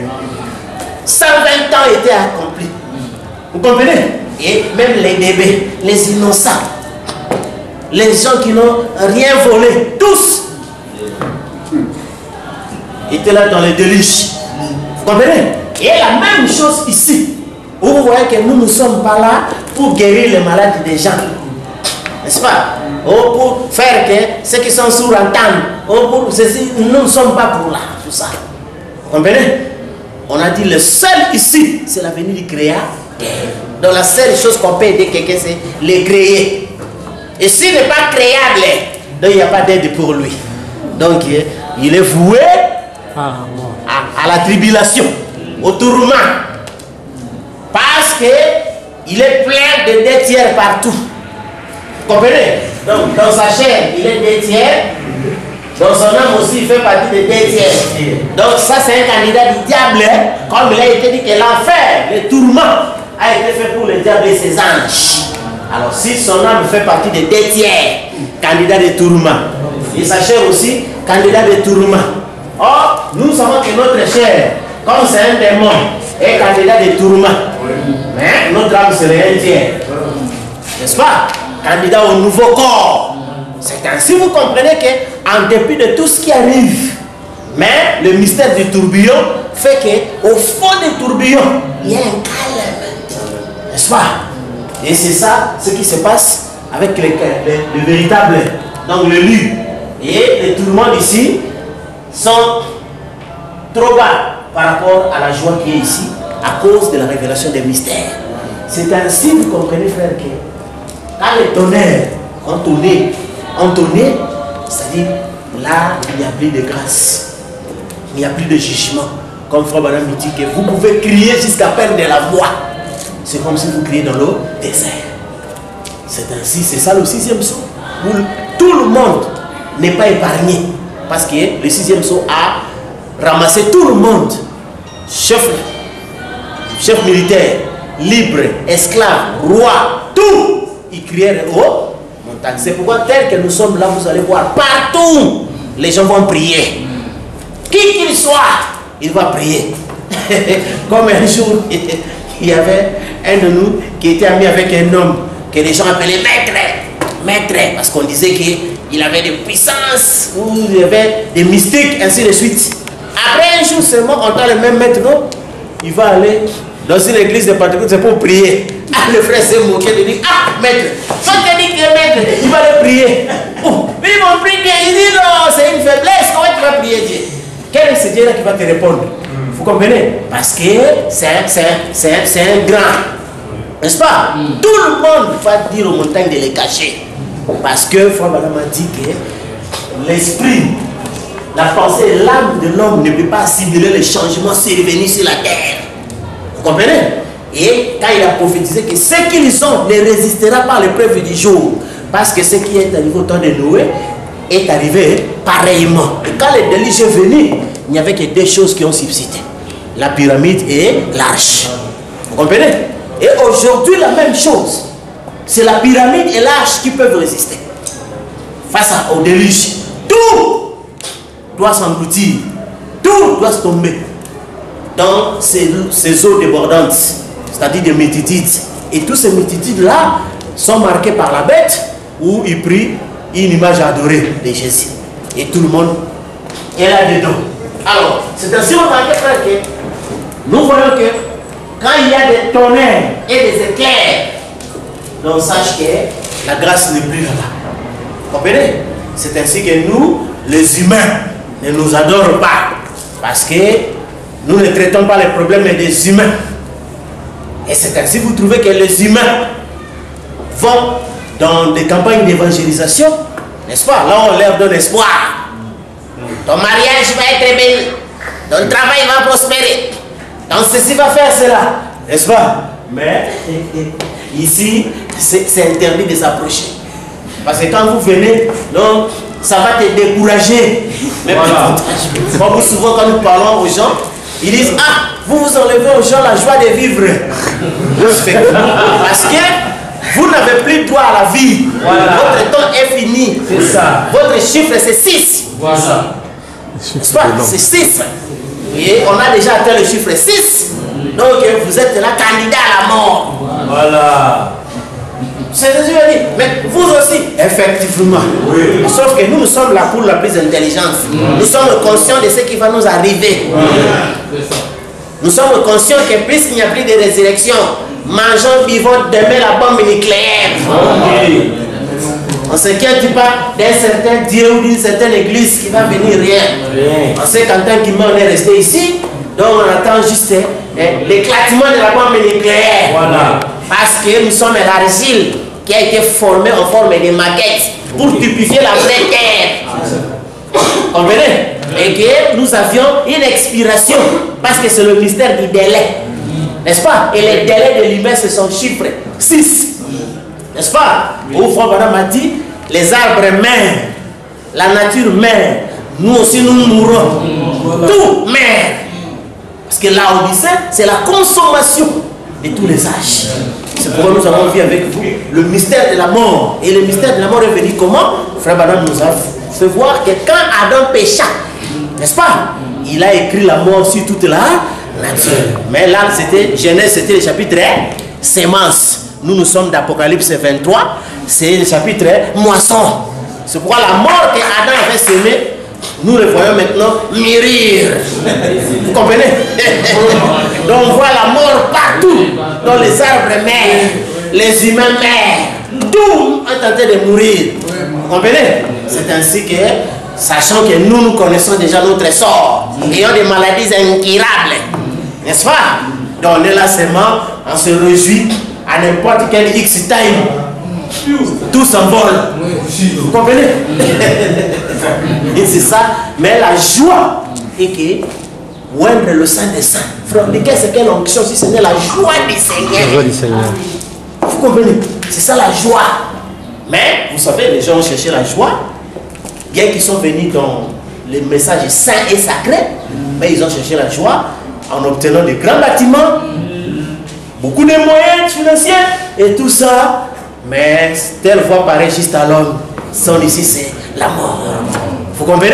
120 ans étaient accomplis. Vous comprenez? Et même les bébés, les innocents, les gens qui n'ont rien volé, tous étaient là dans les délices. Vous comprenez? Et la même chose ici. Où vous voyez que nous ne sommes pas là pour guérir les maladies des gens. N'est-ce pas? Ou pour faire que ceux qui sont sourds entendent. Ou pour ceci, nous ne sommes pas pour là. Tout ça. Vous comprenez? On a dit le seul ici, c'est la venue du Créateur. Donc la seule chose qu'on peut aider quelqu'un, c'est le créer. Et s'il n'est pas créable, donc il n'y a pas d'aide pour lui. Donc il est voué à la tribulation, au tourment. Parce qu'il est plein de 2 tiers partout. Vous comprenez? Donc dans sa chair, il est 2 tiers. Dans son âme aussi, il fait partie des 2 tiers. Donc ça, c'est un candidat du diable. Comme il a été dit que l'enfer, le tourment, a été fait pour le diable et ses anges. Alors si son âme fait partie des 2 tiers, candidat de tourment. Et sa chair aussi, candidat de tourment. Or, nous savons que notre chair, comme c'est un démon, est candidat de tourment. Mais notre âme serait 1 tiers. N'est-ce pas? Candidat au nouveau corps. C'est ainsi vous comprenez qu'en dépit de tout ce qui arrive, mais le mystère du tourbillon fait qu'au fond du tourbillon, il y a un calme. N'est-ce pas? Et c'est ça ce qui se passe avec le véritable, donc le lit. Et les tourments ici sont trop bas par rapport à la joie qui est ici, à cause de la révélation des mystères. C'est ainsi vous comprenez, frère, que quand les tonnerres ont tourné, c'est-à-dire là, il n'y a plus de grâce, il n'y a plus de jugement. Comme Frère Branham dit que vous pouvez crier jusqu'à perdre de la voix. C'est comme si vous criez dans le désert. C'est ainsi, c'est ça le 6e saut. Où tout le monde n'est pas épargné. Parce que le 6e saut a ramassé tout le monde. Chef militaire, libre, esclave, roi, tout. Ils crièrent haut. C'est pourquoi tel que nous sommes là, vous allez voir partout, les gens vont prier. Qui qu'il soit, il va prier. Comme un jour, il y avait un de nous qui était ami avec un homme que les gens appelaient maître, parce qu'on disait qu'il avait des puissances, ou il y avait des mystiques, ainsi de suite. Après un jour seulement, on entend le même maître, non? Il va aller dans une église de Pentecôte, c'est pour prier. Ah, le frère s'est moqué de dire, ah, maître, quand tu dis que maître, il va aller prier. Oh, ils vont prier, il dit non, c'est une faiblesse, comment tu vas prier Dieu? Quel est ce Dieu-là qui va te répondre? Vous comprenez? Parce que c'est un grand. N'est-ce pas? Tout le monde va dire aux montagnes de les cacher. Parce que Frère Branham a dit que l'esprit, la pensée, l'âme de l'homme ne peut pas assimiler les changements survenus sur la terre. Vous comprenez? Et quand il a prophétisé que ce qu'ils ont ne résistera pas à l'épreuve du jour. Parce que ce qui est arrivé au temps de Noé est arrivé pareillement. Et quand les déluge est venu, il n'y avait que 2 choses qui ont subsisté. La pyramide et l'arche. Vous comprenez? Et aujourd'hui, la même chose. C'est la pyramide et l'arche qui peuvent résister. Face au déluge. Tout doit s'engloutir. Tout doit se tomber dans ces eaux débordantes. C'est-à-dire des multitudes. Et tous ces multitudes-là sont marqués par la bête où il prie une image adorée de Jésus. Et tout le monde est là-dedans. Alors, c'est ainsi en tant que frère que nous voyons que quand il y a des tonnerres et des éclairs, donc sache que la grâce n'est plus là-bas. Vous comprenez? C'est ainsi que nous, les humains, ne nous adorons pas. Parce que nous ne traitons pas les problèmes des humains. Et c'est ainsi que vous trouvez que les humains vont dans des campagnes d'évangélisation, n'est-ce pas? Là, on leur donne espoir. Ton mariage va être béni. Ton travail va prospérer. Donc ceci va faire cela. N'est-ce pas? Mais ici, c'est interdit de s'approcher. Parce que quand vous venez, donc, ça va te décourager. Mais voilà. Souvent quand nous parlons aux gens, ils disent, ah, vous enlevez aux gens la joie de vivre. Parce que vous n'avez plus droit à la vie. Voilà. Votre temps est fini. C'est ça. Votre chiffre c'est 6. Voilà. C'est 6. Et on a déjà atteint le chiffre 6. Donc vous êtes là candidat à la mort. Voilà. C'est ce que je veux dire. Mais vous aussi, effectivement. Oui. Sauf que nous sommes la poule la plus intelligente. Nous sommes conscients de ce qui va nous arriver. Nous sommes conscients que puisqu'il n'y a plus de résurrection, mangeons, vivons, demain la bombe nucléaire. On ne s'inquiète pas d'un certain Dieu ou d'une certaine église qui va venir rien. On sait qu'en tant qu'humain, on est resté ici. Donc on attend juste l'éclatement de la bombe nucléaire. Voilà. Parce que nous sommes l'argile qui a été formée en forme de maquette pour typifier la vraie terre. Comprenez? Et que nous avions une expiration. Parce que c'est le mystère du délai. N'est-ce pas? Et les délais de l'humain se sont chiffrés. 6. N'est-ce pas? Au fond, madame a dit, les arbres meurent, la nature meurt, nous aussi nous mourrons. Tout meurt. Parce que l'Odyssée, c'est la consommation de tous les âges. C'est pourquoi nous avons vu avec vous le mystère de la mort. Et le mystère de la mort est venu comment? Frère Badam nous a fait voir que quand Adam pécha, n'est-ce pas? Il a écrit la mort sur toute la nature. Mais là, c'était Genèse, c'était le chapitre sémence. Nous sommes d'Apocalypse 23, c'est le chapitre moisson. C'est pourquoi la mort que Adam avait semée, nous le voyons maintenant mûrir. Vous comprenez? Donc on voit la mort partout. Dans les arbres meurent, les humains meurent. Tout est en train de mourir. Vous comprenez? C'est ainsi que, sachant que nous connaissons déjà notre sort, ayant des maladies incurables, n'est-ce pas? Donc on est là seulement, on se réjouit. À n'importe quel X time, tout s'envole. Vous comprenez? Et c'est ça. Mais la joie est que, oindre le Saint des Saints. Frère, c'est quelle onction si ce n'est la joie du Seigneur? La joie du Seigneur. Vous comprenez? C'est ça la joie. Mais, vous savez, les gens ont cherché la joie. Bien qu'ils sont venus dans les messages saints et sacrés, mais ils ont cherché la joie en obtenant de grands bâtiments. Beaucoup de moyens financiers et tout ça, mais telle voie paraît juste à l'homme. Son ici, c'est la mort. Vous comprenez?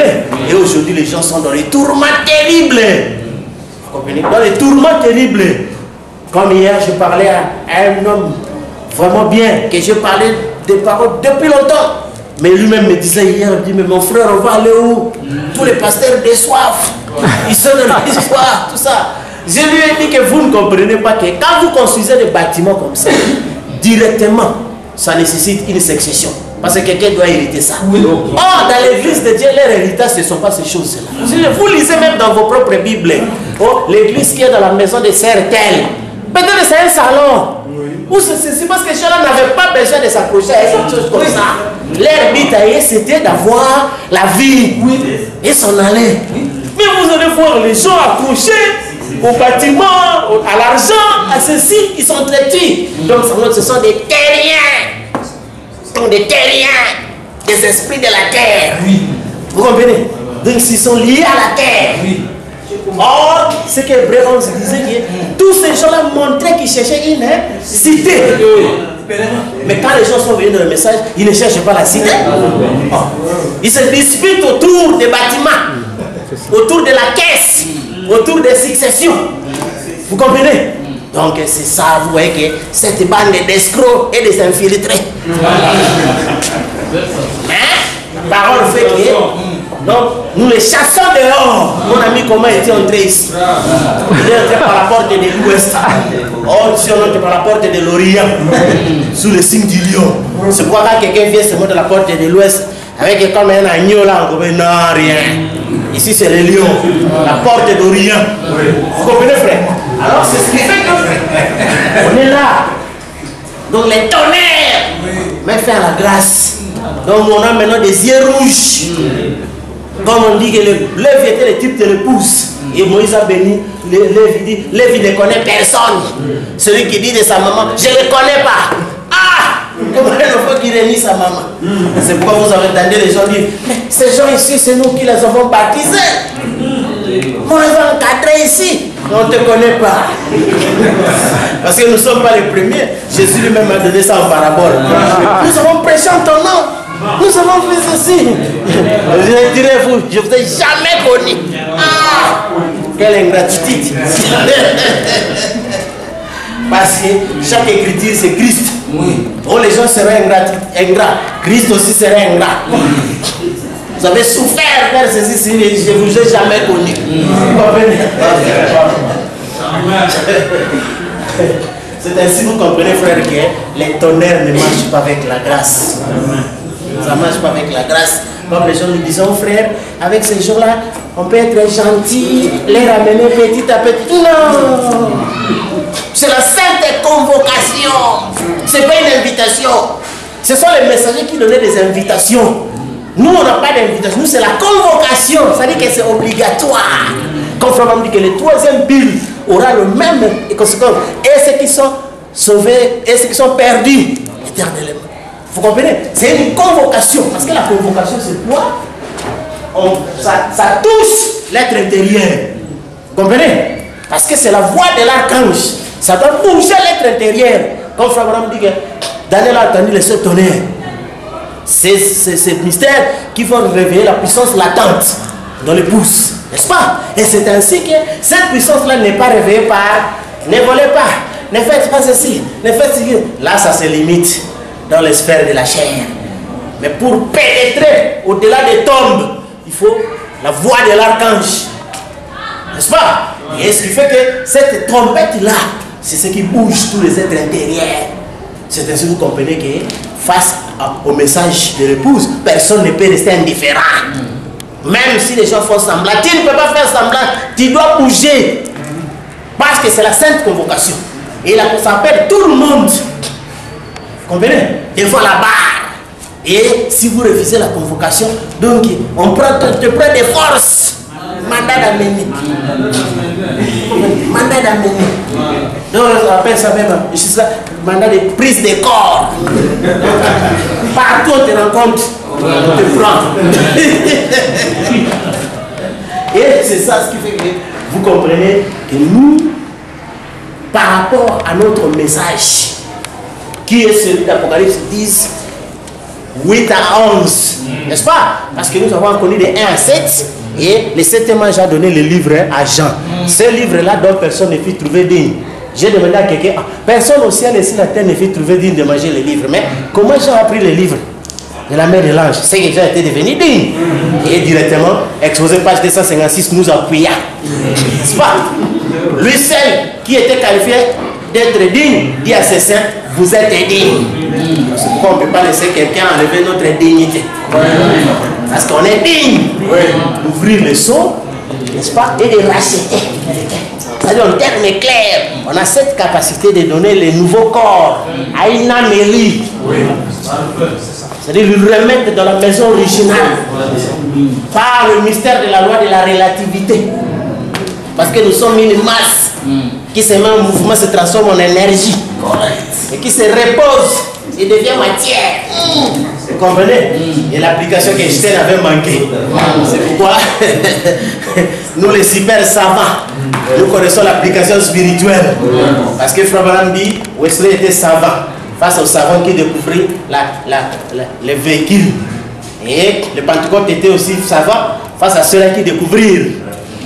Et aujourd'hui, les gens sont dans les tourments terribles. Vous comprenez? Dans les tourments terribles. Comme hier, je parlais à un homme vraiment bien, que je parlais des paroles depuis longtemps. Mais lui-même me disait hier, il dit, mais mon frère, on va aller où? Tous les pasteurs déçoivent. Ils sont dans l'espoir, tout ça. Je lui ai dit que vous ne comprenez pas que quand vous construisez des bâtiments comme ça, directement, ça nécessite une succession. Parce que quelqu'un doit hériter ça. Or, dans l'église de Dieu, leur héritage, ce ne sont pas ces choses-là. Vous lisez même dans vos propres Bibles. Oh, l'église qui est dans la maison de sœur telle. Peut-être c'est un salon. Ou c'est parce que les gens n'avaient pas besoin de s'approcher à quelque chose comme ça. Leur but à eux, c'était d'avoir la vie. Et s'en aller. Mais vous allez voir les gens accrochés au bâtiment, à l'argent, à ceci, ils sont traités. Donc ce sont des terriens. Ce sont des terriens, des esprits de la terre. Oui. Vous comprenez? Donc ils sont liés à la terre. Oui. Or, ce que Hébreu 11 disait, que tous ces gens-là montraient qu'ils cherchaient une cité. Mais quand les gens sont venus dans le message, ils ne cherchent pas la cité. Oh. Ils se disputent autour des bâtiments, autour de la caisse, autour des successions. Vous comprenez? Donc c'est ça, vous voyez que cette bande d'escrocs et des infiltrés. Hein? La parole fait que donc nous les chassons dehors. Mon ami, comment est-il entré ici? Il est entré par la porte de l'ouest. Oh, si on entre par la porte de l'Orient, sous le signe du lion. C'est pourquoi quand quelqu'un vient se mettre de la porte de l'ouest, avec comme un agneau là, on ne non, rien. Ici c'est le lion, la porte d'Orient. Vous comprenez, frère? Alors c'est ce qui fait que on est là. Donc les tonnerres, mais faire la grâce. Donc on a maintenant des yeux rouges. Comme on dit que Lévi était le type de l'épouse. Et Moïse a béni. Lévi dit, Lévi ne connaît personne. Celui qui dit de sa maman, je ne le connais pas. Ah! Comment il faut qui réunit sa maman. C'est pourquoi vous avez entendu les gens dire, mais ces gens ici, c'est nous qui les avons baptisés. On les a encadrés ici. On ne te connaît pas. Parce que nous ne sommes pas les premiers. Jésus lui-même a donné ça en parabole. Nous avons prêché en ton nom. Nous avons fait ceci. Je dirais vous, je ne vous ai jamais connu. Ah, quelle ingratitude. Parce que chaque écriture c'est Christ. Oh, les gens seraient ingrats. Christ aussi serait ingrat. Vous avez souffert faire ceci, je ne vous ai jamais connu. C'est ainsi vous comprenez, frère, que les tonnerres ne marchent pas avec la grâce. Ça ne marche pas avec la grâce. Comme les gens nous disent, frère, avec ces gens-là, on peut être gentil, les ramener petit à petit. Non! C'est la sainte convocation. Ce n'est pas une invitation. Ce sont les messagers qui donnaient des invitations. Nous, on n'a pas d'invitation. Nous, c'est la convocation. Ça veut dire que c'est obligatoire. Comme Frère dit que le troisième bulle aura le même conséquence. Et ceux qui sont sauvés, et ceux qui sont perdus éternellement. Vous comprenez? C'est une convocation. Parce que la convocation, c'est quoi? Ça touche l'être intérieur. Vous comprenez? Parce que c'est la voix de l'archange. Ça doit bouger l'être intérieur. Comme Frère Abraham dit que Daniel a entendu les sept tonnerres. C'est ce mystère qui va révéler la puissance latente dans l'épouse. N'est-ce pas? Et c'est ainsi que cette puissance-là n'est pas réveillée par ne volez pas, ne faites pas ceci, ne faites ceci. Là, ça se limite dans les sphères de la chair. Mais pour pénétrer au-delà des tombes, il faut la voix de l'archange. N'est-ce pas? Et ce qui fait que cette trompette-là, c'est ce qui bouge tous les êtres intérieurs. C'est ainsi que vous comprenez que face au message de l'épouse, personne ne peut rester indifférent. Même si les gens font semblant, tu ne peux pas faire semblant, tu dois bouger. Parce que c'est la sainte convocation. Et là, ça appelle tout le monde. Vous comprenez? Devant la barre. Et si vous refusez la convocation, donc on te prend des forces. Mandat d'amener. Mandat d'amener. Donc on appelle ça même mandat de prise de corps. Partout on te rencontre, on te prend. Et c'est ça ce qui fait que vous comprenez que nous, par rapport à notre message, qui est celui d'Apocalypse 10, 8 à 11, n'est-ce pas? Parce que nous avons connu de 1 à 7. Et le 7e ange a donné le livre à Jean. Ce livre-là dont personne ne fut trouvé digne. J'ai demandé à quelqu'un, personne au ciel et sur la terre ne fut trouvé digne de manger le livre. Mais comment Jean a pris le livre de la main de l'ange? C'est que Jean était devenu digne. Et directement, exposé page 256, nous appuya. C'est pas? Lui seul qui était qualifié d'être digne, dit à ses saints, vous êtes dignes. C'est pourquoi on ne peut pas laisser quelqu'un enlever notre dignité. Parce qu'on est digne d'ouvrir les seaux, n'est-ce pas, et de racheter. C'est-à-dire, en termes clairs, on a cette capacité de donner les nouveaux corps à une amélie. C'est-à-dire, le remettre dans la maison originale par le mystère de la loi de la relativité. Parce que nous sommes une masse qui se met en mouvement, se transforme en énergie et qui se repose et devient matière. Vous comprenez? Et l'application qu'Einstein avait manqué. C'est pourquoi nous les super savants, nous connaissons l'application spirituelle. Parce que Frère Branham dit, Wesley était savant face aux savants qui découvraient les véhicules. Et le Pentecôte était aussi savant face à ceux-là qui découvrirent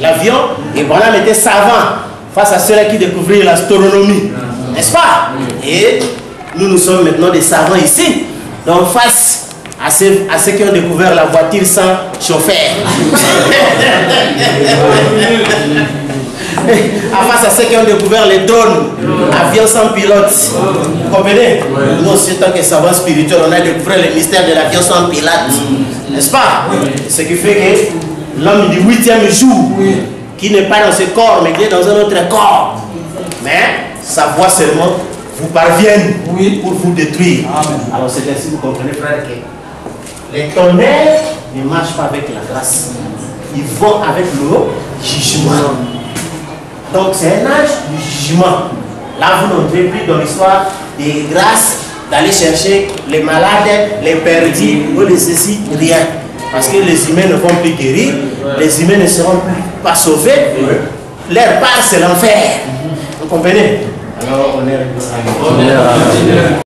l'avion. Et Branham était savant face à ceux-là qui découvrirent l'astronomie. N'est-ce pas? Et nous sommes maintenant des savants ici. Donc face à ceux qui ont découvert la voiture sans chauffeur. Face à ceux qui ont découvert les drones, avions sans pilote. Vous comprenez? Nous aussi, en tant que savants spirituels, on a découvert le mystère de l'avion sans pilote. N'est-ce pas? Ce qui fait que l'homme du 8e jour, qui n'est pas dans ce corps, mais qui est dans un autre corps, mais sa voix seulement vous parviennent pour vous détruire. Alors c'est ainsi que vous comprenez, frère, que les tonnerres ne marchent pas avec la grâce. Ils vont avec le jugement. Donc c'est un âge du jugement. Là, vous n'entrez plus dans l'histoire des grâces d'aller chercher les malades, les perdus ou les ceci, rien. Parce que les humains ne vont plus guérir, les humains ne seront plus pas sauvés. Leur part, c'est l'enfer. Vous comprenez? Alors, on est